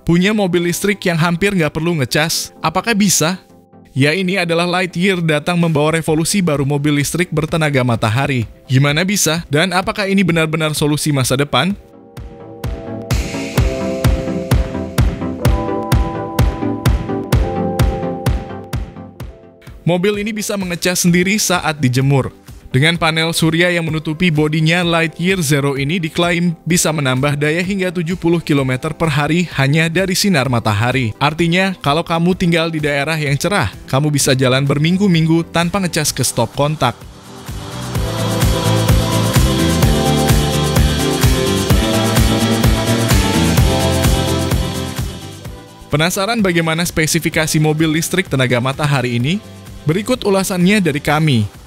Punya mobil listrik yang hampir nggak perlu ngecas? Apakah bisa? Ya, ini adalah Lightyear datang membawa revolusi baru mobil listrik bertenaga matahari. Gimana bisa? Dan apakah ini benar-benar solusi masa depan? Mobil ini bisa mengecas sendiri saat dijemur. Dengan panel surya yang menutupi bodinya, Lightyear Zero ini diklaim bisa menambah daya hingga 70 km per hari hanya dari sinar matahari. Artinya, kalau kamu tinggal di daerah yang cerah, kamu bisa jalan berminggu-minggu tanpa ngecas ke stop kontak. Penasaran bagaimana spesifikasi mobil listrik tenaga matahari ini? Berikut ulasannya dari kami.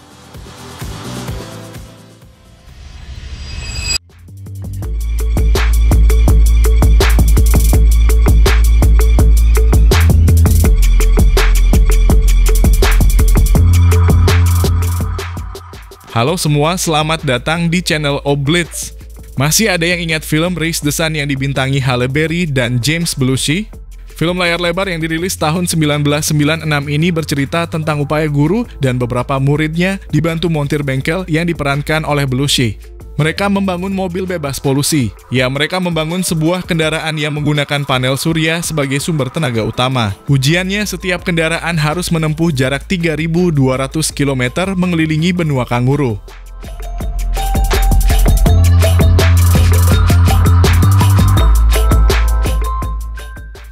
Halo semua, selamat datang di channel Oblitz. Masih ada yang ingat film Race the Sun yang dibintangi Halle Berry dan James Belushi? Film layar lebar yang dirilis tahun 1996 ini bercerita tentang upaya guru dan beberapa muridnya dibantu montir bengkel yang diperankan oleh Belushi. Mereka membangun mobil bebas polusi. Ya, mereka membangun sebuah kendaraan yang menggunakan panel surya sebagai sumber tenaga utama. Ujiannya, setiap kendaraan harus menempuh jarak 3.200 km mengelilingi benua kanguru.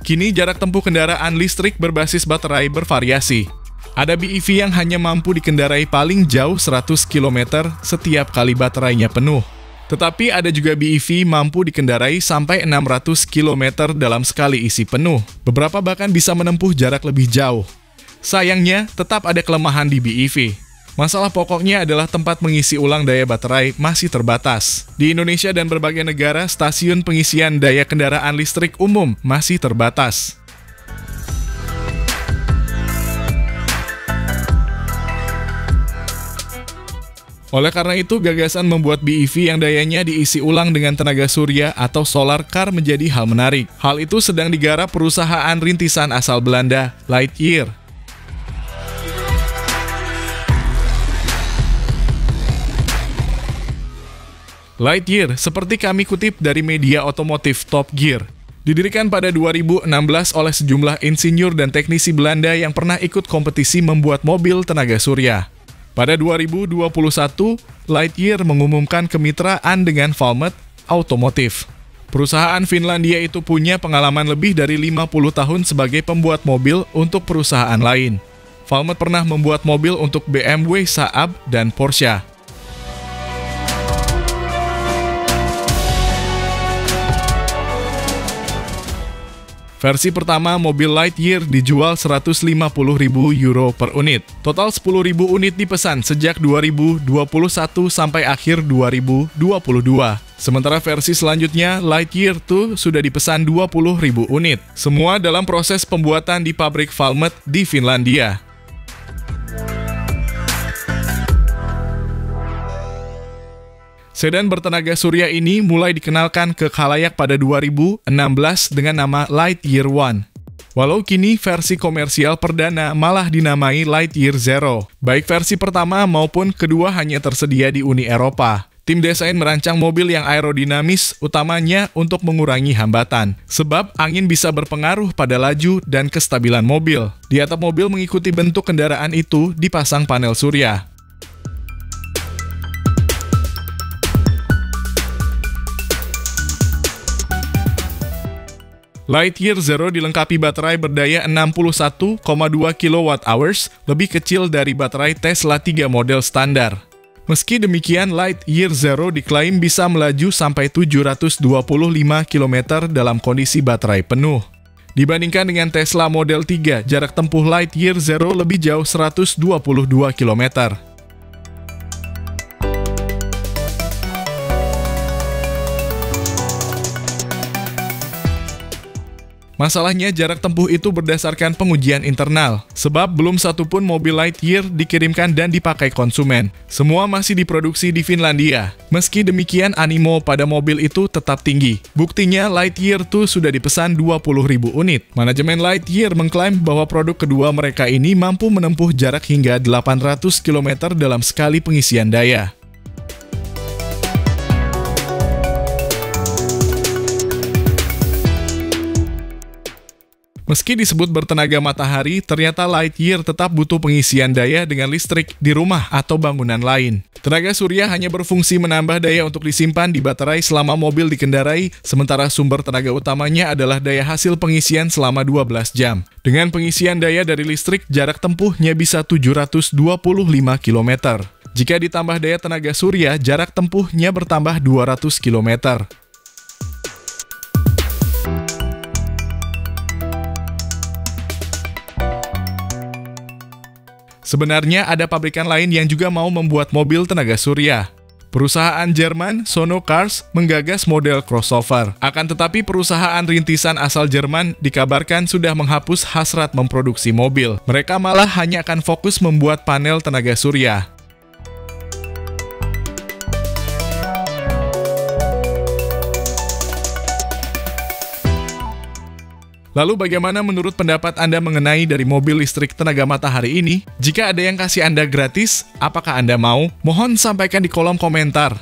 Kini jarak tempuh kendaraan listrik berbasis baterai bervariasi. Ada BEV yang hanya mampu dikendarai paling jauh 100 km setiap kali baterainya penuh. Tetapi ada juga BEV mampu dikendarai sampai 600 km dalam sekali isi penuh. Beberapa bahkan bisa menempuh jarak lebih jauh. Sayangnya, tetap ada kelemahan di BEV. Masalah pokoknya adalah tempat mengisi ulang daya baterai masih terbatas. Di Indonesia dan berbagai negara, stasiun pengisian daya kendaraan listrik umum masih terbatas. Oleh karena itu, gagasan membuat BEV yang dayanya diisi ulang dengan tenaga surya atau solar car menjadi hal menarik. Hal itu sedang digarap perusahaan rintisan asal Belanda, Lightyear. Lightyear, seperti kami kutip dari media otomotif Top Gear, didirikan pada 2016 oleh sejumlah insinyur dan teknisi Belanda yang pernah ikut kompetisi membuat mobil tenaga surya. Pada 2021, Lightyear mengumumkan kemitraan dengan Valmet Automotive. Perusahaan Finlandia itu punya pengalaman lebih dari 50 tahun sebagai pembuat mobil untuk perusahaan lain. Valmet pernah membuat mobil untuk BMW, Saab, dan Porsche. Versi pertama mobil Lightyear dijual 150.000 euro per unit. Total 10.000 unit dipesan sejak 2021 sampai akhir 2022. Sementara versi selanjutnya, Lightyear 2 sudah dipesan 20.000 unit. Semua dalam proses pembuatan di pabrik Valmet di Finlandia. Sedan bertenaga surya ini mulai dikenalkan ke khalayak pada 2016 dengan nama Lightyear One. Walau kini versi komersial perdana malah dinamai Lightyear Zero. Baik versi pertama maupun kedua hanya tersedia di Uni Eropa. Tim desain merancang mobil yang aerodinamis utamanya untuk mengurangi hambatan. Sebab angin bisa berpengaruh pada laju dan kestabilan mobil. Di atap mobil mengikuti bentuk kendaraan itu dipasang panel surya. Lightyear Zero dilengkapi baterai berdaya 61,2 kWh, lebih kecil dari baterai Tesla 3 model standar. Meski demikian, Lightyear Zero diklaim bisa melaju sampai 725 km dalam kondisi baterai penuh. Dibandingkan dengan Tesla Model 3, jarak tempuh Lightyear Zero lebih jauh 122 km. Masalahnya jarak tempuh itu berdasarkan pengujian internal, sebab belum satupun mobil Lightyear dikirimkan dan dipakai konsumen. Semua masih diproduksi di Finlandia. Meski demikian, animo pada mobil itu tetap tinggi. Buktinya Lightyear 2 sudah dipesan 20.000 unit. Manajemen Lightyear mengklaim bahwa produk kedua mereka ini mampu menempuh jarak hingga 800 km dalam sekali pengisian daya. Meski disebut bertenaga matahari, ternyata Lightyear tetap butuh pengisian daya dengan listrik di rumah atau bangunan lain. Tenaga surya hanya berfungsi menambah daya untuk disimpan di baterai selama mobil dikendarai, sementara sumber tenaga utamanya adalah daya hasil pengisian selama 12 jam. Dengan pengisian daya dari listrik, jarak tempuhnya bisa 725 km. Jika ditambah daya tenaga surya, jarak tempuhnya bertambah 200 km. Sebenarnya ada pabrikan lain yang juga mau membuat mobil tenaga surya. Perusahaan Jerman, Sono Cars, menggagas model crossover. Akan tetapi perusahaan rintisan asal Jerman dikabarkan sudah menghapus hasrat memproduksi mobil. Mereka malah hanya akan fokus membuat panel tenaga surya. Lalu bagaimana menurut pendapat Anda mengenai dari mobil listrik tenaga matahari ini? Jika ada yang kasih Anda gratis, apakah Anda mau? Mohon sampaikan di kolom komentar.